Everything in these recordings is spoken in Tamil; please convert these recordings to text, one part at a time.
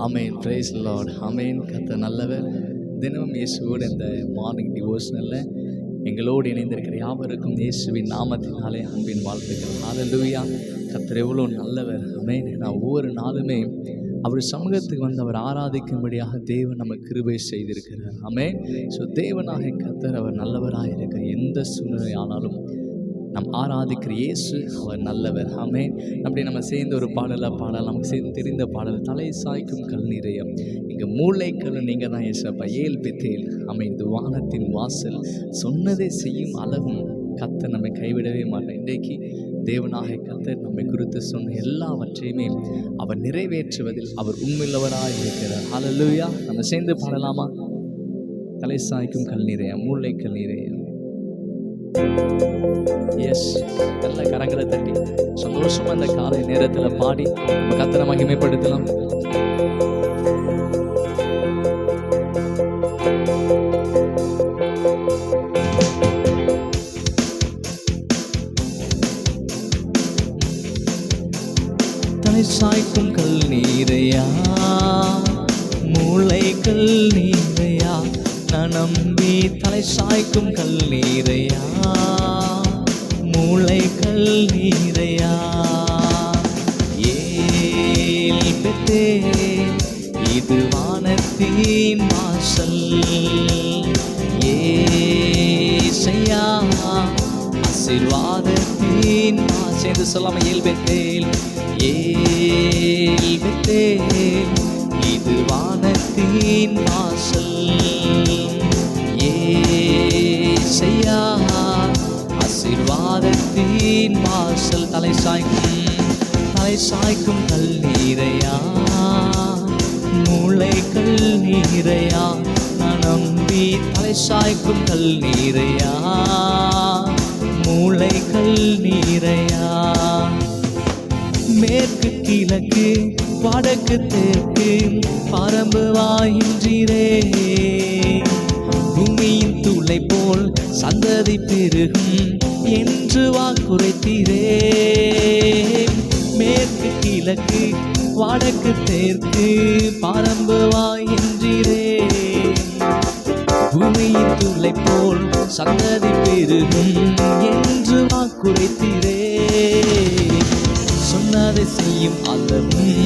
ஆமென். Price Lord. ஆமென். கர்த்தர் நல்லவர். தினமும் இயேசுவோடு இந்த மார்னிங் டிவோஷனலில் எங்களோடு இணைந்திருக்கிற யாவருக்கும் இயேசுவின் நாமத்தினாலே அன்பின் வாழ்த்துக்கள். ஹல்லேலூயா. கர்த்தர் எவ்வளோ நல்லவர். ஆமென். நான் ஒவ்வொரு நாளுமே அவர் சமூகத்துக்கு வந்து அவர் ஆராதிக்கும்படியாக தேவன் நமக்கு கிருபை செய்திருக்கிறார். ஆமென். ஸோ தேவனாக கர்த்தர் அவர் நல்லவராக இருக்க எந்த சூழ்நிலை ஆனாலும் நம் ஆராதிக்கிற இயேசு அவர் நல்லவர். ஆமென். அப்படி நம்ம சேர்ந்து ஒரு பாடலாக பாடலாம். நமக்கு சேர்ந்து தெரிந்த பாடல் தலை சாய்க்கும் கல் நிறையம் இங்கே மூளைக்கல் நீங்கள் தான் இயேசப்பா ஏல் பெத்தேல் அமைந்து வானத்தின் வாசல் சொன்னதை செய்யும் அளவும் கர்த்தர் நம்மை கைவிடவே மாட்டார். இன்றைக்கு தேவனாக கர்த்தர் நம்மை குறித்து சொன்ன எல்லாவற்றையுமே அவர் நிறைவேற்றுவதில் அவர் உண்மையுள்ளவராக இருக்கிறார். ஹல்லேலூயா. நம்ம சேர்ந்து பாடலாமா? தலை சாய்க்கும் கல் நிறையம் மூளைக்கல் நிறையம். எஸ், நல்ல கரங்களை தட்டி சந்தோஷமா இந்த காலை நேரத்தில் பாடி நம்ம கர்த்தரை மகிமைப்படுத்தலாம். தலை சாய்க்கும் கல் நீரையா மூளைக்கல் நீரையா நான் நம்பி தலை சாய்க்கும் கல் நீரையா மூளைக்கல் நீரையா ஏல் பெத்தேல் இது வானத்தின் வாசல் ஏசையா ஆசீர்வாதத்தின் சேர்ந்து சொல்லாம ஏல் பெத்தேல் ஏல் பெத்தேல் இது வானத்தின் வாசல் ஏசையா ஆசீர்வாதத்தின் வாசல் தலை சாய்க்கும் கல் நீரையா மூளைக்கல் நீரையா நான் நம்பி தலை சாய்க்கும் கல் நீரையா மூளைக்கல் நீரையா மேற்கு கிழக்கு வடக்கு தெற்கு பரம்பு வாயின்றீரே பூமியின் துளை போல் சந்ததி பெருகும் என்று வாக்குரைத்தீரே மேற்கு கிழக்கு வடக்கு தெற்கு பரம்பு வாயின்றீரே பூமியின் துளை போல் சந்ததி பெருகும் என்று வாக்குரைத்தீரே சொன்னதை செய்யும் அளவும்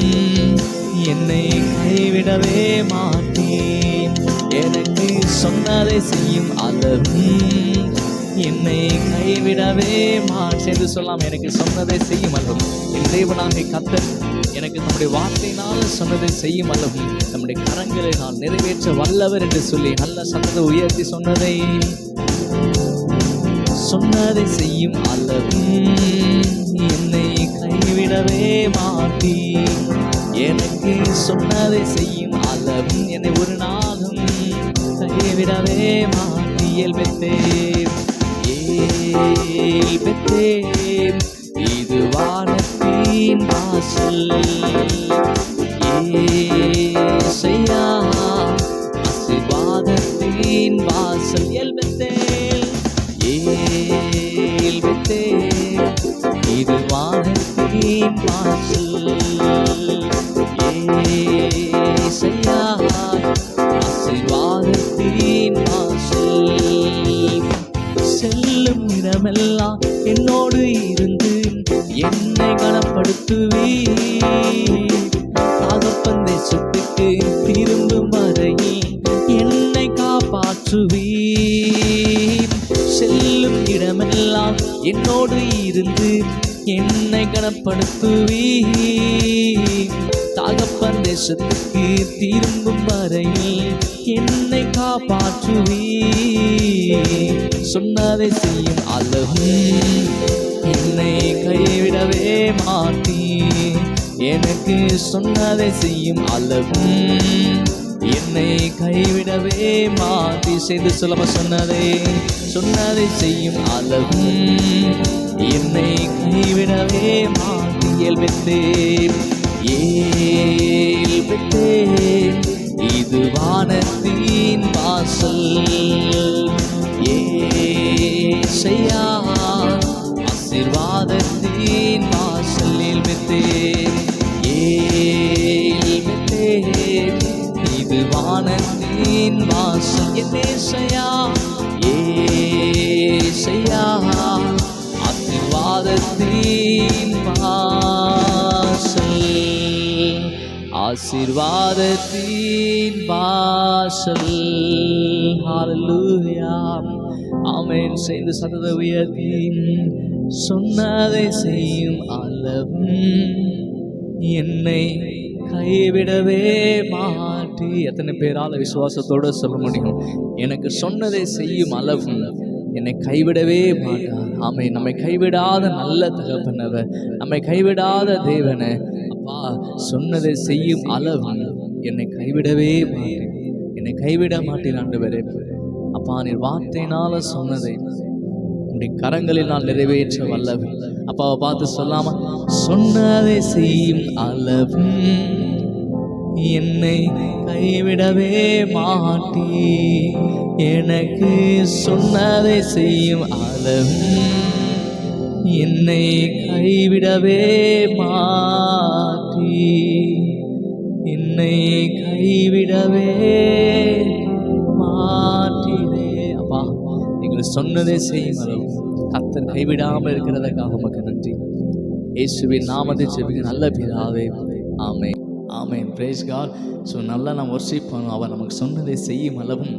என்னை கைவிடவே மாட்டேன் எனக்கு சொன்னதை செய்யும் அளவும் என்னை கைவிடவே மாட்டேன் சொல்லாம் எனக்கு சொன்னதை செய்யும் அளவும் என் தேவனாகிய கர்த்தர் எனக்கு நம்முடைய வார்த்தையினால் சொன்னதை செய்யும் அளவும் நம்முடைய கரங்களை நான் நிறைவேற்ற வல்லவர் என்று சொல்லி நல்ல சத்தத்தை உயர்த்தி சொன்னதை செய்யும் அளவும் என்னை கைவிடவே மாட்டேன் எனக்கு சொன்னதை செய்யும் அளவும் என்னை ஒரு நாளும் கைவிடவே மாட்டியல் பெத்தேன் ஏல் பெத்தேன் இது வானத்தின் வாசல் ஏசையா ஆசீர்வாதத்தின் வாசல் ஏல் பெத்தேன் ஏல் பெத்தேன் இது வானத்தின் வாசல் ஏசையா ஆசீர்வாதத்தின் வாசல் செல்லும் இடமெல்லாம் என்னோடு இருந்து என்னை கனப்படுத்துவீர் தகப்பன் தேசத்துக்கு திரும்பும் வரையில் என்னை காப்பாற்றுவீர் செல்லும் இடமெல்லாம் என்னோடு இருந்து என்னை கனப்படுத்துவீர் தகப்பன் தேசத்துக்கு திரும்பும் வரையில் என்னை காப்பாற்றுவீர் சொன்னதை செய்யும் அளவும் என்னை கைவிடவே மாட்டீர் எனக்கு சொன்னதை செய்யும் அளவும் என்னை கைவிடவே மாட்டி செய்து சுலப சொன்னதை செய்யும் அளவும் என்னை கைவிடவே மாட்டி ஏல் பெத்தேன் இது வானத்தின் வாசல் ஏசையா ஆசீர்வாதத்தின் வாசலில் பெத்தேன் ஏல் பெத்தேன் ஏசையா ஏசையா ஆசீர்வாதத்தின் வாசல் ஆசீர்வாதத்தின் வாசல். ஹல்லேலூயா ஆமென். சேர்ந்து சத்தத்தை உயர்த்தி சொன்னதை செய்யும் அளவும் என்னை கைவிடவே மாட்டி. எத்தனை பேரால விசுவாசத்தோடு சொல்ல முடியும்? எனக்கு சொன்னதை செய்யும் அளவும் என்னை கைவிடவே மாட்டார். ஆமென். நம்மை கைவிடாத நல்ல தகப்பனவர், நம்மை கைவிடாத தேவனை, அப்பா சொன்னதை செய்யும் அளவும் என்னை கைவிடவே மாட்டேன், என்னை கைவிட மாட்டேன் ஆண்டவரே. அப்பா நீர் வார்த்தையினால சொன்னதை உடைய கரங்களில் நான் நிறைவேற்ற வல்லவன். அப்பாவை பார்த்து சொல்லாம சொன்னதை செய்யும் அளவும் என்னை கைவிடவே மாட்டே, எனக்கு சொன்னதை செய்யும் அளவும் என்னை கைவிடவே மாட்டே, என்னை கைவிடவே மாட்டீரே. அப்பா எங்களை சொன்னதே செய்யும் அளவு கர்த்தர் கைவிடாமல் இருக்கிறதுக்காக உமக்கு நன்றி. இயேசுவின் நாமத்தை ஜெபிக்க நல்ல பிதாவே, amen amen. Praise God. So நல்லா நம்ம வொர்ஷிப் பண்ணணும். அவர் நமக்கு சொன்னதை செய்யும் அளவும்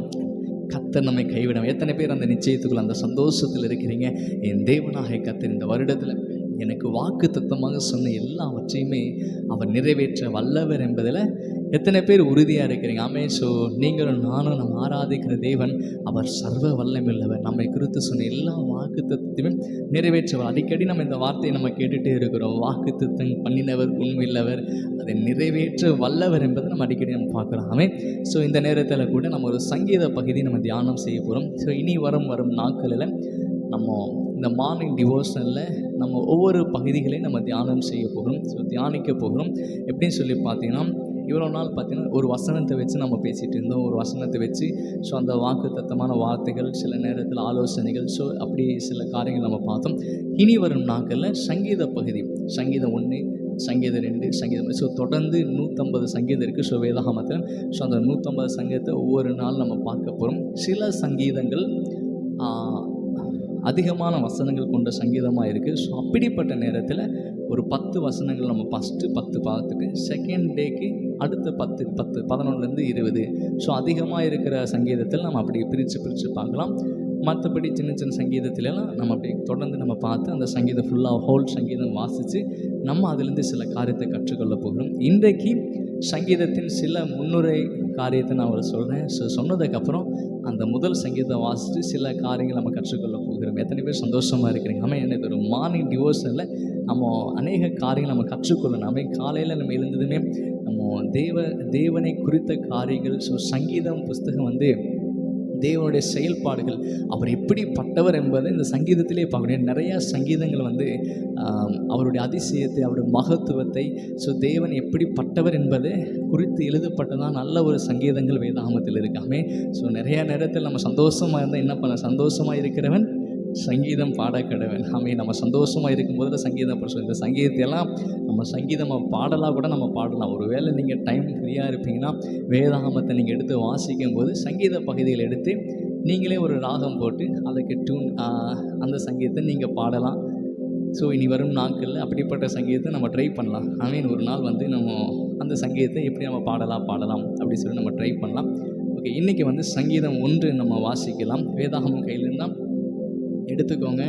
கர்த்தர் நம்மை கைவிடாமல். எத்தனை பேர் அந்த நிச்சயத்துக்குள்ள அந்த சந்தோஷத்தில் இருக்கிறீங்க? என் தேவனாக கர்த்தர் இந்த வருடத்தில் எனக்கு வாக்கு தத்தமாக சொன்ன எல்லாவற்றையுமே அவர் நிறைவேற்ற வல்லவர் என்பதில் எத்தனை பேர் உறுதியாக இருக்கிறீங்க? ஆமென். ஸோ நீங்களும் நானும் நம்ம ஆராதிக்கிற தேவன் அவர் சர்வ வல்லமையுள்ளவர். நம்மை குறித்து சொன்ன எல்லா வாக்கு தத்தத்தையுமே நிறைவேற்றவர். அடிக்கடி நம்ம இந்த வார்த்தையை நம்ம கேட்டுகிட்டே இருக்கிறோம். வாக்கு தத்தம் பண்ணினவர் உண்மையுள்ளவர், அதை நிறைவேற்ற வல்லவர் என்பதை நம்ம அடிக்கடி நம்ம பார்க்குறோம். ஆமென். ஸோ இந்த நேரத்தில் கூட நம்ம ஒரு சங்கீத பகுதி நம்ம தியானம் செய்ய போகிறோம். ஸோ இனி வரும் நாட்களில் நம்ம இந்த மார்னிங் டிவோஷனில் நம்ம ஒவ்வொரு பகுதிகளையும் நம்ம தியானம் செய்ய போகிறோம். ஸோ தியானிக்க போகிறோம். எப்படின்னு சொல்லி பார்த்தீங்கன்னா, இவ்வளோ நாள் பார்த்தீங்கன்னா ஒரு வசனத்தை வச்சு நம்ம பேசிகிட்டு இருந்தோம். ஒரு வசனத்தை வச்சு ஸோ அந்த வாக்கு தத்தமான வார்த்தைகள், சில நேரத்தில் ஆலோசனைகள், ஸோ அப்படி சில காரியங்கள் நம்ம பார்த்தோம். இனி வரும் நாட்களில் சங்கீத பகுதி, சங்கீதம் 1, சங்கீதம் 2, சங்கீதம், ஸோ தொடர்ந்து 150 சங்கீதம் இருக்குது. ஸோ வேதாகமத்தில் ஸோ அந்த 150 சங்கீதத்தை ஒவ்வொரு நாள் நம்ம பார்க்க போகிறோம். சில சங்கீதங்கள் அதிகமான வசனங்கள் கொண்ட சங்கீதமாக இருக்குது. ஸோ அப்படிப்பட்ட நேரத்தில் ஒரு 10 வசனங்கள் நம்ம ஃபஸ்ட்டு 10 பார்த்துட்டு செகண்ட் டேக்கு அடுத்த 10 11லேருந்து 20 ஸோ அதிகமாக இருக்கிற சங்கீதத்தில் நம்ம அப்படி பிரித்து பார்க்கலாம். மற்றபடி சின்ன சின்ன சங்கீதத்திலலாம் நம்ம அப்படி தொடர்ந்து நம்ம பார்த்து அந்த சங்கீதம் ஃபுல்லாக ஹோல் சங்கீதம் வாசித்து நம்ம அதிலேருந்து சில காரியத்தை கற்றுக்கொள்ள போகிறோம். இன்றைக்கு சங்கீதத்தின் சில முன்னுரை காரியத்தை நான் அவரை சொல்கிறேன். ஸோ சொன்னதுக்கப்புறம் அந்த முதல் சங்கீதம் வாசித்து சில காரியங்கள் நம்ம கற்றுக்கொள்ள போகிறோம். எத்தனை பேர் சந்தோஷமாக இருக்கிறீங்க? ஆமாம். எனக்கு ஒரு மார்னிங் டிவோஷனில் நம்ம அநேக காரியங்கள் நம்ம கற்றுக்கொள்ளணும். ஆமாம். காலையில் நம்ம எழுந்ததுமே நம்ம தேவனை குறித்த காரியங்கள், ஸோ சங்கீதம் புஸ்தகம் தேவனுடைய செயல்பாடுகள், அவர் எப்படிப்பட்டவர் என்பதை இந்த சங்கீதத்திலே பார்க்கணும். நிறையா சங்கீதங்கள் அவருடைய அதிசயத்தை, அவருடைய மகத்துவத்தை, ஸோ தேவன் எப்படிப்பட்டவர் என்பதை குறித்து எழுதப்பட்டதான் நல்ல ஒரு சங்கீதங்கள் வேதாகமத்தில் இருக்காமே. ஸோ நிறையா நேரத்தில் நம்ம சந்தோஷமாக இருந்தால் என்ன பண்ண, சந்தோஷமாக இருக்கிறவன் சங்கீதம் பாடக்கடவன். ஆமாம். நம்ம சந்தோஷமாக இருக்கும்போது சங்கீதம் படிச்சோம். இந்த சங்கீதத்தையெல்லாம் நம்ம சங்கீதம் பாடலாம் கூட நம்ம பாடலாம். ஒரு வேளை நீங்கள் டைம் ஃப்ரீயாக இருப்பீங்கன்னா வேதாகமத்தை நீங்கள் எடுத்து வாசிக்கும் போது சங்கீத பகுதியில் எடுத்து நீங்களே ஒரு ராகம் போட்டு அதுக்கு டியூன் அந்த சங்கீதத்தை நீங்கள் பாடலாம். ஸோ இனி வரும் நாட்களில் அப்படிப்பட்ட சங்கீதத்தை நம்ம ட்ரை பண்ணலாம். ஆமீன். ஒரு நாள் நம்ம அந்த சங்கீதத்தை எப்படி நம்ம பாடலாம் அப்படி சொல்லி நம்ம ட்ரை பண்ணலாம். ஓகே. இன்றைக்கி சங்கீதம் 1 நம்ம வாசிக்கலாம். வேதாகமம் கையில் இருந்தால் எடுத்துக்கோங்க,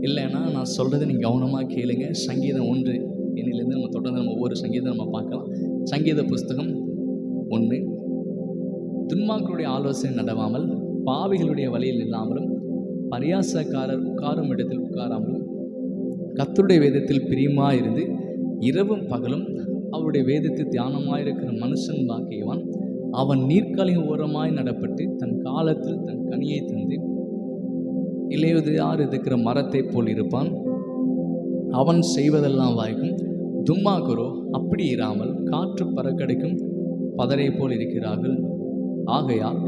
இல்லைன்னா நான் சொல்கிறத நீங்கள் கவனமாக கேளுங்க. சங்கீதம் 1 இன்னிலேருந்து நம்ம தொடர்ந்து நம்ம ஒவ்வொரு சங்கீதம் நம்ம பார்க்கலாம். சங்கீத புஸ்தகம் 1. துன்மார்களுடைய ஆலோசனை நடவாமல், பாவிகளுடைய வழியில் இல்லாமலும், பரியாசக்காரர் உட்காரும் இடத்தில் உட்காராமலும், கர்த்தருடைய வேதத்தில் பிரியமாக இருந்து இரவும் பகலும் அவருடைய வேதத்தில் தியானமாயிருக்கிற மனுஷன் பாக்கியவான். அவன் நீர்க்காலின் ஓரமாய் நடப்பட்டு தன் காலத்தில் தன் கனியை தந்து இலையுதிரார் இருக்கிற மரத்தை போல் இருப்பான். அவன் செய்வதெல்லாம் வாய்க்கும். துன்மார்க்கரோ அப்படி இராமல் காற்று பறக்கடிக்கும் பதரை போல் இருக்கிறார்கள். ஆகையால்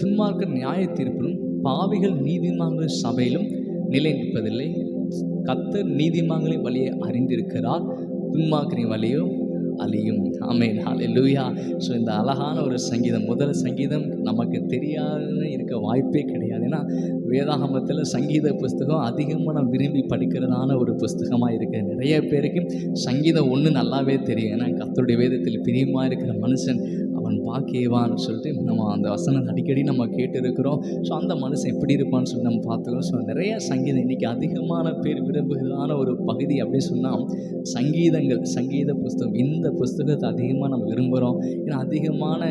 துன்மார்க்கர் நியாய தீர்ப்பிலும் பாவிகள் நீதிமான்கள் சபையிலும் நிலை நிற்பதில்லை. கர்த்தர் நீதிமான்களின் வழியை அறிந்திருக்கிறார், துன்மார்க்கரின் வழியோ அழியும். ஆமென், ஹல்லேலூயா. ஸோ இந்த அழகான ஒரு சங்கீதம், முதல் சங்கீதம் நமக்கு தெரியாத இருக்க வாய்ப்பே கிடையாது. ஏன்னா வேதாகமத்தில் சங்கீத புஸ்தகம் அதிகமாக நம்ம விரும்பி படிக்கிறதான ஒரு புஸ்தகமாக இருக்குது. நிறைய பேருக்கு சங்கீதம் ஒன்று நல்லாவே தெரியும். ஏன்னா கர்த்தருடைய வேதத்தில் பிரியமாக இருக்கிற மனுஷன் அவன் பாக்கியவான்னு சொல்லிட்டு நம்ம அந்த வசனம் அடிக்கடி நம்ம கேட்டு இருக்கிறோம். ஸோ அந்த மனுஷன் எப்படி இருப்பான்னு சொல்லி நம்ம பார்த்துக்கிறோம். ஸோ நிறைய சங்கீதம் இன்றைக்கி அதிகமான பேர் விரும்புகிறதான ஒரு பகுதி அப்படின்னு சொன்னால் சங்கீதங்கள், சங்கீத புஸ்தகம். இந்த புஸ்தகத்தை அதிகமாக நம்ம விரும்புகிறோம். ஏன்னா அதிகமான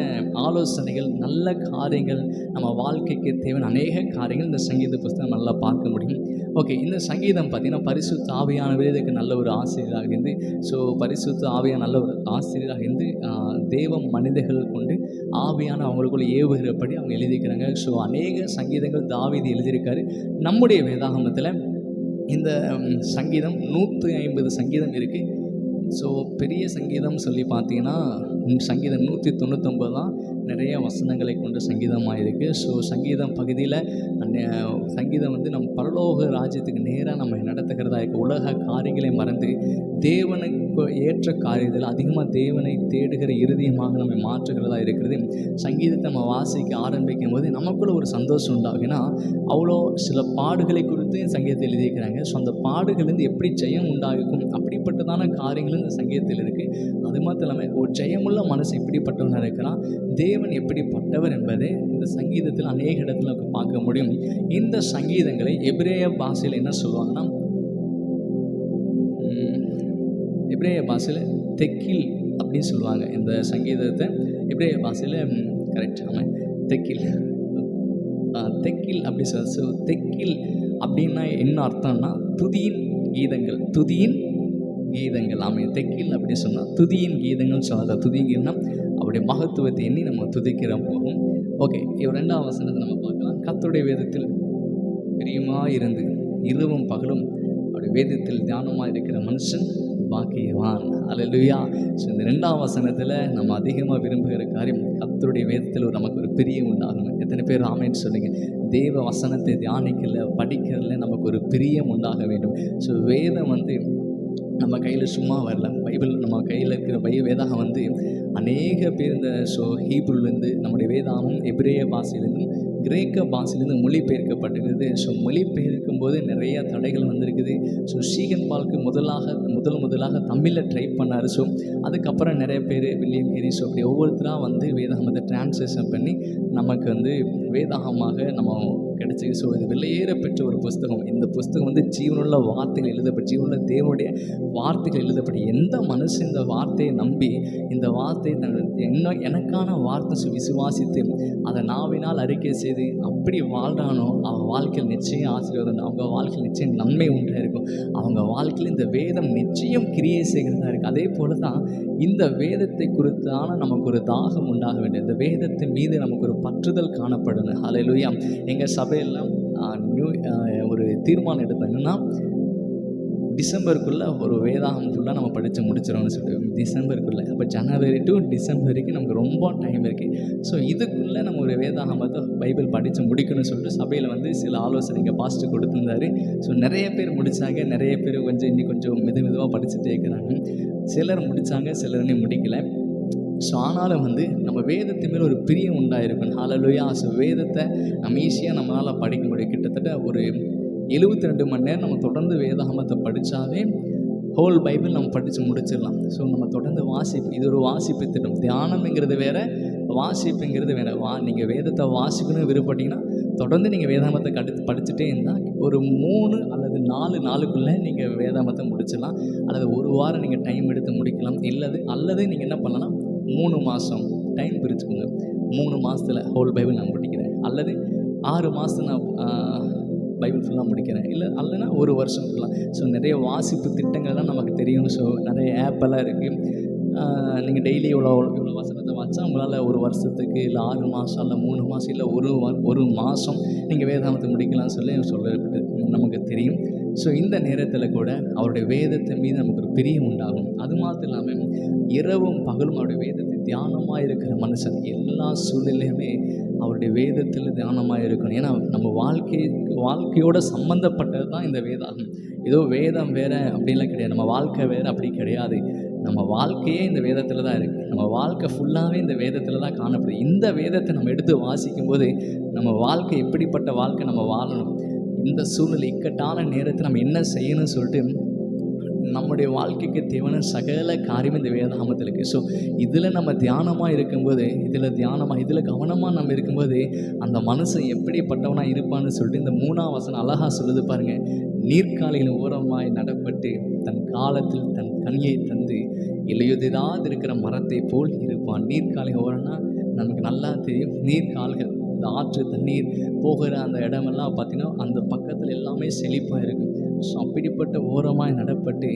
ஆலோசனைகள், நல்ல காரியங்கள், நம்ம வாழ்க்கைக்கு தேவையான அநேக காரியங்கள் இந்த சங்கீத புஸ்தகம் நல்லா பார்க்க முடியும். ஓகே, இந்த சங்கீதம் பார்த்திங்கன்னா பரிசுத்த ஆவியானவரே இதுக்கு நல்ல ஒரு ஆசிரியராக இருந்து, ஸோ பரிசுத்த ஆவியான நல்ல ஒரு ஆசிரியராக இருந்து தேவ மனிதர்கள் கொண்டு ஆவியான அவங்களுக்குள்ள ஏவுகிறபடி அவங்க எழுதிக்கிறாங்க. ஸோ அநேக சங்கீதங்கள் தாவீது எழுதியிருக்காரு. நம்முடைய வேதாகமத்தில் இந்த சங்கீதம் 150 சங்கீதம் இருக்குது. ஸோ பெரிய சங்கீதம் சொல்லி பார்த்தீங்கன்னா சங்கீதம் 199 தான் நிறைய வசனங்களை கொண்ட சங்கீதமாக இருக்குது. ஸோ சங்கீதம் பகுதியில் சங்கீதம் வந்து நம்ம பரலோக ராஜ்யத்துக்கு நேராக நம்ம நடத்துகிறதா இருக்குது. உலக காரியங்களை மறந்து தேவனுக்கு ஏற்ற காரியத்தில் அதிகமாக தேவனை தேடுகிற இருதயமாக நம்ம மாற்றுகிறதா இருக்கிறது. சங்கீதத்தை நம்ம வாசிக்க ஆரம்பிக்கும் போது நமக்குள்ள ஒரு சந்தோஷம் உண்டாகும். ஏன்னா அவ்வளோ சில பாடுகளை குறித்து சங்கீதத்தை எழுதியிருக்கிறாங்க. ஸோ அந்த பாடுகள்லேருந்து எப்படி ஜெயம் உண்டாகும் அப்படிப்பட்டதான காரியங்களும் இந்த சங்கீதத்தில் இருக்குது. அது மாத்திரம் இல்லாமல் ஒரு ஜெயமுள்ள மனசு எப்படிப்பட்டவனாக இருக்கிறான், தேவன் எப்படிப்பட்டவர் என்பதை இந்த சங்கீதத்தில் அநேக இடத்துல பார்க்க முடியும். இந்த சங்கீதங்களை எபிரேய பாஷையில் என்ன சொல்லுவாங்கன்னா, எபிரேய பாஷையில் தெக்கில் அப்படின்னு சொல்லுவாங்க. இந்த சங்கீதத்தை எபிரேய பாஷையில் கரெக்ட், ஆமாம், தெக்கில் அப்படி சொல்ல. ஸோ தெக்கில் அப்படின்னா என்ன அர்த்தம்னா துதியின் கீதங்கள், துதியின் கீதங்கள். ஆமாம், தெக்கில் அப்படி சொன்னால் துதியின் கீதங்கள் சொல்லாத. துதியின் கீதம் அவருடைய மகத்துவத்தை எண்ணி நம்ம துதிக்கிற போகும். ஓகே, இரண்டாம் வசனத்தை நம்ம பார்க்கலாம். கர்த்தருடைய வேதத்தில் பிரியமாக இருந்து இரவும் பகலும் அவருடைய வேதத்தில் தியானமாக இருக்கிற மனுஷன் பாக்கியவான். அல்லேலூயா. ஸோ இந்த 2ஆம் வசனத்தில் நம்ம அதிகமாக விரும்புகிற காரியம் கர்த்தருடைய வேதத்தில் நமக்கு ஒரு பிரியம் உண்டாகணும். எத்தனை பேர் ஆமென்னு சொல்லுங்கள்? தேவ வசனத்தை தியானிக்கல, படிக்கிறதுல நமக்கு ஒரு பிரியம் உண்டாக வேண்டும். ஸோ வேதம் வந்து நம்ம கையில் சும்மா வரல. பைபிள் நம்ம கையில் இருக்கிற வேதாகம் வந்து அநேக பேர் இந்த ஹீப்ருலேருந்து நம்முடைய வேதாகம் எபிரேய பாஷையிலேருந்தும் கிரேக்க பாஷையிலேருந்து மொழிபெயர்க்கப்பட்டிருக்குது. ஸோ மொழிபெயர்க்கும் போது நிறைய தடைகள் வந்திருக்குது. ஸோ ஷீகன் பால்க்கு முதலாக தமிழில் ட்ரை பண்ணார். ஸோ அதுக்கப்புறம் நிறைய பேர் வில்லியம் கேரி, ஸோ அப்படி ஒவ்வொருத்தராக வந்து வேதாகமத்தை டிரான்ஸ்லேஷன் பண்ணி நமக்கு வந்து வேதாகமாக நம்ம கிடச்சிது. ஸோ இது வெளியேற பெற்ற ஒரு புஸ்தகம். இந்த புஸ்தகம் வந்து ஜீவனுள்ள வார்த்தைகள் எழுதப்பட்டு, ஜீவனுள்ள தேவனுடைய வார்த்தைகள் எழுதப்பட்டு, எந்த மனுஷன் இந்த வார்த்தையை நம்பி இந்த வார்த்தையை எனக்கான வார்த்தை விசுவாசித்து அதை நாவினால் அறிக்கை செய்து அப்படி வாழ்றானோ அவன் வாழ்க்கையில் நிச்சயம் ஆசீர்வாதம், அவங்க வாழ்க்கையில் நிச்சயம் நன்மை உண்டாக இருக்கும். அவங்க வாழ்க்கையில் இந்த வேதம் நிச்சயம் கிரியை செய்கிறதா இருக்குது. அதே போல தான் இந்த வேதத்தை குறித்தான நமக்கு ஒரு தாகம் உண்டாக வேண்டும். இந்த வேதத்தின் மீது நமக்கு ஒரு பற்றுதல் காணப்படணும். ஹல்லேலூயா. எங்கள் சபையெல்லாம் ஒரு தீர்மானம் எடுத்தாங்கன்னா டிசம்பருக்குள்ளே ஒரு வேதாகம் ஃபுல்லாக நம்ம படித்து முடிச்சிடணும்னு சொல்லிட்டு, டிசம்பருக்குள்ளே. அப்போ ஜனவரி டு டிசம்பர் வரைக்கும் நமக்கு ரொம்ப டைம் இருக்குது. ஸோ இதுக்குள்ளே நம்ம ஒரு வேதாகமத்தை பைபிள் படித்து முடிக்கணும்னு சொல்லிட்டு சபையில் வந்து சில ஆலோசனைங்க பாஸ்ட்டு கொடுத்துருந்தாரு. ஸோ நிறைய பேர் முடித்தாங்க, நிறைய பேர் இன்னும் கொஞ்சம் மெதுவாக படிச்சுட்டே இருக்கிறாங்க. சிலர் முடித்தாங்க, சிலர் இன்னும் முடிக்கலை. ஸோ ஆனாலும் வந்து நம்ம வேதத்து மேலே ஒரு பிரியம் உண்டாயிருக்கும். ஹல்லேலூயா. ஸோ வேதத்தை நம்ம ஈஸியாக நம்மளால் படிக்க முடியும். கிட்டத்தட்ட ஒரு 72 மணி நேரம் நம்ம தொடர்ந்து வேதாகமத்தை படித்தாவே ஹோல் பைபிள் நம்ம படித்து முடிச்சிடலாம். ஸோ நம்ம தொடர்ந்து வாசிப்பு, இது ஒரு வாசிப்பு திட்டம். தியானம்ங்கிறது வேறு, வாசிப்புங்கிறது வேறு. நீங்கள் வேதத்தை வாசிக்கணும்னு விருப்பப்பட்டீங்கன்னா தொடர்ந்து நீங்கள் வேதாகமத்தை படிச்சுட்டே இருந்தால் ஒரு 3 அல்லது 4 நாளுக்குள்ளே நீங்கள் வேதாகமத்தை முடிச்சிடலாம். அல்லது ஒரு வாரம் நீங்கள் டைம் எடுத்து முடிக்கலாம். அல்லது நீங்கள் என்ன பண்ணலாம், 3 மாதம் டைம் பிரிச்சுக்கோங்க. 3 மாதத்தில் ஹோல் பைபிள் நான் படிக்கிறேன், அல்லது 6 மாதம் நான் பைபிள் ஃபுல்லாக முடிக்கிறேன், இல்லைன்னா 1 வருஷம் ஃபுல்லாக. ஸோ நிறைய வாசிப்பு திட்டங்கள்லாம் நமக்கு தெரியும். ஸோ நிறைய ஆப்பெல்லாம் இருக்குது. நீங்கள் டெய்லி இவ்வளோ வசனத்தை வாசித்தா உங்களால் 1 வருஷத்துக்கு, இல்லை 6 மாதம், இல்லை 3 மாதம், இல்லை ஒரு மாதம் நீங்கள் வேதாகமத்தை முடிக்கலாம்னு சொல்லப்பட்டு நமக்கு தெரியும். ஸோ இந்த நேரத்தில் கூட அவருடைய வேதத்தின் மீது நமக்கு ஒரு பிரியம் உண்டாகும். அது மாத்திரம் இல்லாமல் இரவும் பகலும் அவருடைய வேதத்தை தியானமாக இருக்கிற மனுஷன் எல்லா சூழ்நிலையுமே அவருடைய வேதத்தில் தியானமாக இருக்கணும். ஏன்னா நம்ம வாழ்க்கையோட சம்மந்தப்பட்டது தான் இந்த வேதாகம். ஏதோ வேதம் வேறு அப்படின்லாம் கிடையாது, நம்ம வாழ்க்கை வேறு அப்படி கிடையாது. நம்ம வாழ்க்கையே இந்த வேதத்தில் தான் இருக்குது. நம்ம வாழ்க்கை ஃபுல்லாகவே இந்த வேதத்தில் தான் காணப்படுது. இந்த வேதத்தை நம்ம எடுத்து வாசிக்கும்போது நம்ம வாழ்க்கை எப்படிப்பட்ட வாழ்க்கை நம்ம வாழணும், இந்த சூழ்நிலை இக்கட்டான நேரத்தில் நம்ம என்ன செய்யணும்னு சொல்லிட்டு நம்முடைய வாழ்க்கைக்கு தேவையான சகல காரியம் இந்த வேதாகமத்தில் இருக்குது. ஸோ இதில் நம்ம தியானமாக இருக்கும்போது, இதில் கவனமாக நம்ம இருக்கும்போது அந்த மனுஷன் எப்படிப்பட்டவனாக இருப்பான்னு சொல்லிட்டு இந்த 3ஆம் வசனம் அழகாக சொல்லுது பாருங்கள். நீர்க்காலியின் ஓரமாய் நடப்பட்டு தன் காலத்தில் தன் கனியை தந்து இலையுதிராது இருக்கிற மரத்தை போல் இருப்பான். நீர்க்காலின் ஓரம்னா நமக்கு நல்லா தெரியும். நீர்க்கால்கள், இந்த ஆற்று தண்ணீர் போகிற அந்த இடமெல்லாம் பார்த்திங்கன்னா அந்த பக்கத்தில் எல்லாமே செழிப்பாக இருக்கும். ஸோ அப்படிப்பட்ட ஓரமாய் நடப்பட்டு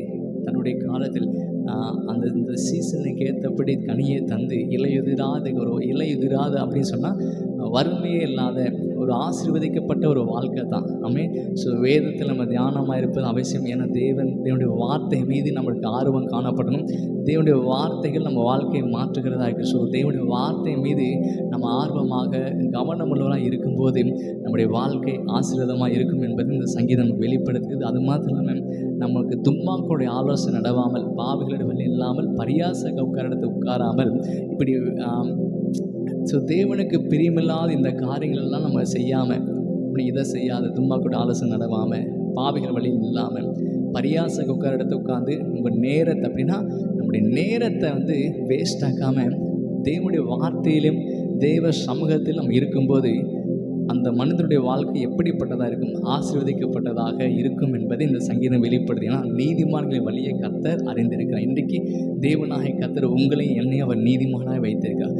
தன்னுடைய காலத்தில் இந்த சீசனுக்கு ஏற்றபடி கனியை தந்து இலையுதிராது அப்படின்னு சொன்னால் வறுமையே இல்லாத ஒரு ஆசீர்வதிக்கப்பட்ட ஒரு வாழ்க்கை தான். ஸோ வேதத்தில் நம்ம தியானமாக இருப்பது அவசியம். ஏன்னா தேவனுடைய வார்த்தை மீது நம்மளுக்கு ஆர்வம் காணப்படணும். தேவனுடைய வார்த்தைகள் நம்ம வாழ்க்கையை மாற்றுகிறதா இருக்குது. ஸோ தேவனுடைய வார்த்தை மீது நம்ம ஆர்வமாக கவனமுள்ளவராக இருக்கும்போது நம்முடைய வாழ்க்கை ஆசீர்வாதமாக இருக்கும் என்பது இந்த சங்கீதம் நமக்கு வெளிப்படுத்துது. அது மாத்திரம் இல்லாமல் நமக்கு துன்மாக்களுடைய ஆலோசனை நடவாமல், பாவிகளுடைய வழி இல்லாமல், பரியாச உட்காரத்தை உட்காராமல், இப்படி ஸோ தேவனுக்கு பிரியமில்லாத இந்த காரியங்களெல்லாம் நம்ம செய்யாமல், இப்படி இதை செய்யாத, துன்மாக்களுடைய ஆலோசனை நடவாமல், பாவிகள் வழி இல்லாமல், பரியாச உட்காரத்தை உட்காந்து உங்கள் நேரத்தை அப்படின்னா நம்முடைய நேரத்தை வேஸ்ட் ஆக்காமல் தேவனுடைய வார்த்தையிலும் தேவ சமூகத்தில் நம்ம இருக்கும்போது அந்த மனிதனுடைய வாழ்க்கை எப்படிப்பட்டதாக இருக்கும், ஆசீர்வதிக்கப்பட்டதாக இருக்கும் என்பதை இந்த சங்கீதம் வெளிப்படுது. ஏன்னா நீதிமான்களின் வழியை கர்த்தர் அறிந்திருக்கிறார். இன்றைக்கு தேவனாகிய கர்த்தர் உங்களையும் என்னையும் அவர் நீதிமானாக வைத்திருக்கார்.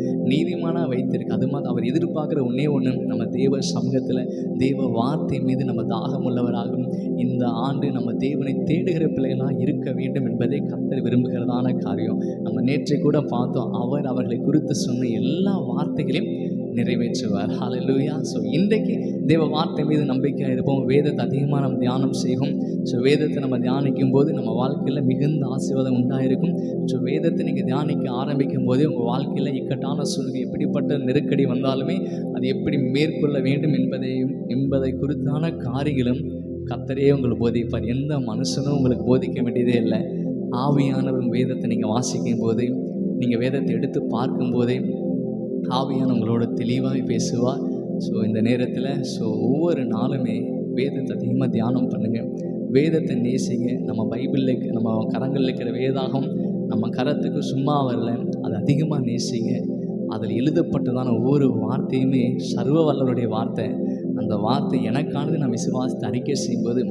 அது மாதிரி அவர் எதிர்பார்க்குற ஒன்று நம்ம தேவ சமூகத்தில் தேவ வார்த்தை மீது நம்ம தாகம் உள்ளவராகும். இந்த ஆண்டு நம்ம தேவனை தேடுகிற பிள்ளைகளாக இருக்க வேண்டும் என்பதை கர்த்தர் விரும்புகிறதான காரியம். நம்ம நேற்றை கூட பார்த்தோம், அவர் அவர்களை குறித்து சொன்ன எல்லா வார்த்தைகளையும் நிறைவேற்றுவார். ஹல்லேலூயா. ஸோ இன்றைக்கு தேவ வார்த்தை மீது நம்பிக்கையாக இருப்போம். வேதத்தை அதிகமாக நம்ம தியானம் செய்வோம். ஸோ வேதத்தை நம்ம தியானிக்கும் போது நம்ம வாழ்க்கையில் மிகுந்த ஆசீர்வாதம் உண்டாயிருக்கும். ஸோ வேதத்தை நீங்கள் தியானிக்க ஆரம்பிக்கும் போதே உங்கள் வாழ்க்கையில் இக்கட்டான சூழ்நிலை எப்படிப்பட்ட நெருக்கடி வந்தாலுமே அது எப்படி மேற்கொள்ள வேண்டும் என்பதை குறித்தான காரியங்களும் கர்த்தரே உங்களுக்கு போதிப்பார். எந்த மனுஷனும் உங்களுக்கு போதிக்க வேண்டியதே இல்லை. ஆவியானவர் வேதத்தை நீங்கள் வாசிக்கும் போது, நீங்கள் வேதத்தை எடுத்து பார்க்கும்போதே ஆவியான உங்களோட தெளிவாக பேசுவார். ஸோ இந்த நேரத்தில் ஒவ்வொரு நாளுமே வேதத்தை அதிகமாக தியானம் பண்ணுங்கள், வேதத்தை நேசிங்க. நம்ம பைபிளில் நம்ம கரங்களில் இருக்கிற வேதாகம் நம்ம கரத்துக்கு சும்மா வரல, அதை அதிகமாக நேசிங்க. அதில் எழுதப்பட்டதான ஒவ்வொரு வார்த்தையுமே சர்வ வல்லவருடைய வார்த்தை. அந்த வார்த்தை எனக்கானது நான் விசுவாசத்தை அறிக்கை செய்யும்போது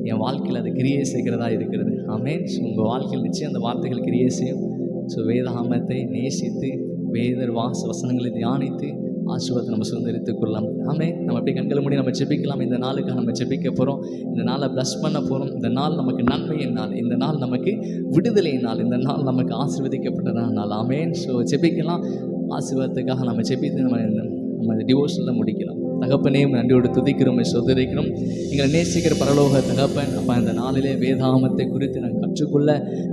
என் வாழ்க்கையில் அது கிரியை செய்கிறதா இருக்கிறது. ஆமென். ஸோ உங்கள் வாழ்க்கையில் நிச்சயம் அந்த வார்த்தைகள் கிரியை செய்யும். ஸோ வேதாகமத்தை நேசித்து வேதர் வசனங்களை தியானித்து ஆசீர்வாதத்தை நம்ம சுதந்திரித்துக் கொள்ளலாம். நம்ம அப்படியே கண்களை மூடி நம்ம ஜெபிக்கலாம். இந்த நாளுக்காக நம்ம ஜெபிக்க போகிறோம். இந்த நாளை ப்ளஸ் பண்ண போகிறோம். இந்த நாள் நமக்கு நன்மையின் நாள், இந்த நாள் நமக்கு விடுதலையின் நாள், இந்த நாள் நமக்கு ஆசீர்வதிக்கப்பட்டதான நாள். ஆமென். ஸோ ஜெபிக்கலாம். ஆசீர்வாதத்துக்காக நம்ம ஜெபித்து நம்ம டிவோஷனில் முடிக்கலாம். தகப்பனே நன்றியோடு துதிக்கிறோம், சொதரிக்கிறோம். எங்களை நேசிக்கிற பரலோக தகப்பன், அப்போ இந்த நாளிலே வேதாகமத்தை குறித்து நாங்கள் கற்றுக்கொள்ள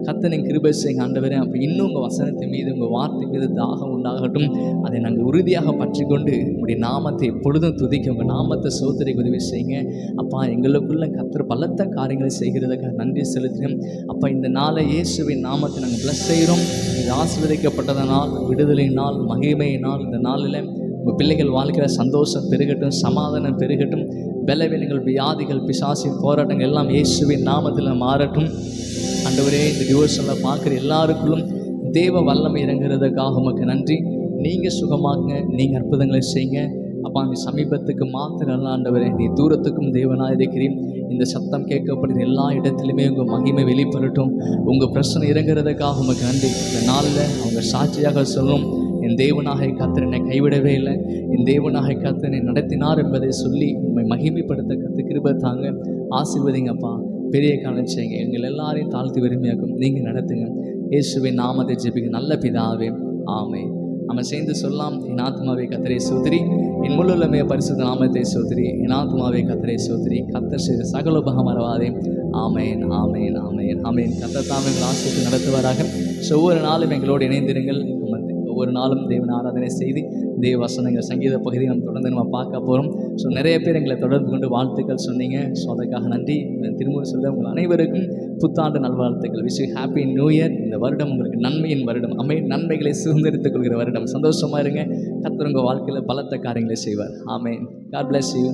கர்த்தரின் கிருபை செய்யுங்க ஆண்டவரே. அப்போ இன்னும் உங்கள் வசனத்தின் மீது, உங்கள் வார்த்தை மீது தாகம் உண்டாகட்டும். அதை நாங்கள் உறுதியாக பற்றி கொண்டு உங்களுடைய நாமத்தை எப்பொழுதும் துதிக்க, உங்கள் நாமத்தை சோதரிக்கு உதவி செய்யுங்க. அப்பா எங்களுக்குள்ள கர்த்தர் பலத்த காரியங்களை செய்கிறதுக்காக நன்றி செலுத்தினோம். அப்போ இந்த நாளை இயேசுவின் நாமத்தை நாங்கள் ப்ளஸ் செய்கிறோம். இது ஆசீர்வதிக்கப்பட்டதனால், விடுதலையினால், மகிமையினால் இந்த நாளில் உங்கள் பிள்ளைகள் வாழ்க்கையில் சந்தோஷம் பெருகட்டும், சமாதானம் பெருகட்டும். பலவீனங்கள், வியாதிகள், பிசாசின் போராட்டங்கள் எல்லாம் இயேசுவின் நாமத்தில் மாறட்டும். ஆண்டவரே, இந்த டிவோஷனில் பார்க்குற எல்லாருக்குள்ளும் தேவ வல்லமை இறங்குறதுக்காக உமக்கு நன்றி. நீங்கள் சுகமாக்குங்க, நீங்கள் அற்புதங்களை செய்யுங்க. அப்பா நீ சமீபத்துக்கு மாத்திரம் ஆண்டவரே, நீ தூரத்துக்கும் தேவனாக இருக்கிறீன். இந்த சத்தம் கேட்கப்படுகிற எல்லா இடத்துலையுமே உங்கள் மகிமை வெளிப்படட்டும். உங்கள் பிரச்சனை இறங்குறதுக்காக உமக்கு நன்றி. இந்த நாளில் அவங்க சாட்சியாக சொல்லும், என் தேவனாக கர்த்தர் என்னை கைவிடவே இல்லை, என் தேவனாக கர்த்தர் என்னை நடத்தினார் என்பதை சொல்லி உண்மை மகிமைப்படுத்த கர்த்தர் கிருபை தாங்க. ஆசீர்வதிங்கப்பா, பெரிய காலம் செய்யுங்க. எங்கள் எல்லாரையும் தாழ்த்தி வறுமையாக்கும் நீங்கள் நடத்துங்க. இயேசுவின் நாமத்தை ஜெபிக்க நல்ல பிதாவே, ஆமென். நம்ம சேர்ந்து சொல்லலாம். என் ஆத்மாவே கர்த்தரை ஸ்தோத்திரி, என் முழுமே பரிசுத்த நாமத்தை ஸ்தோத்திரி. என் ஆத்மாவே கர்த்தரை ஸ்தோத்திரி, கர்த்தர் செய்த சகல உபகம் மறவாதே. ஆமென், ஆமென், ஆமென், ஆமென். கர்த்தர் தாமே எங்கள் ஆசீர்வாதத்தை நடத்துவாராக. ஒவ்வொரு நாளும் எங்களோடு இணைந்திருங்கள். ஒவ்வொரு நாளும் தேவன் ஆராதனை செய்து தேவ வசனங்கள் சங்கீத பகுதியை நம்ம தொடர்ந்து நம்ம பார்க்க போகிறோம். ஸோ நிறைய பேர் எங்களை தொடர்பு கொண்டு வாழ்த்துக்கள் சொன்னீங்க. ஸோ அதற்காக நன்றி. திரும்ப சொல்ல உங்கள் அனைவருக்கும் புத்தாண்டு நல்வாழ்த்துக்கள். Wish you happy new year. இந்த வருடம் உங்களுக்கு நன்மையின் வருடம், நன்மைகளை சுதந்திரித்துக் கொள்கிற வருடம். சந்தோஷமாக இருங்க. கர்த்தர் உங்கள் வாழ்க்கையில் பலத்த காரியங்களை செய்வார். ஆமென். God bless you.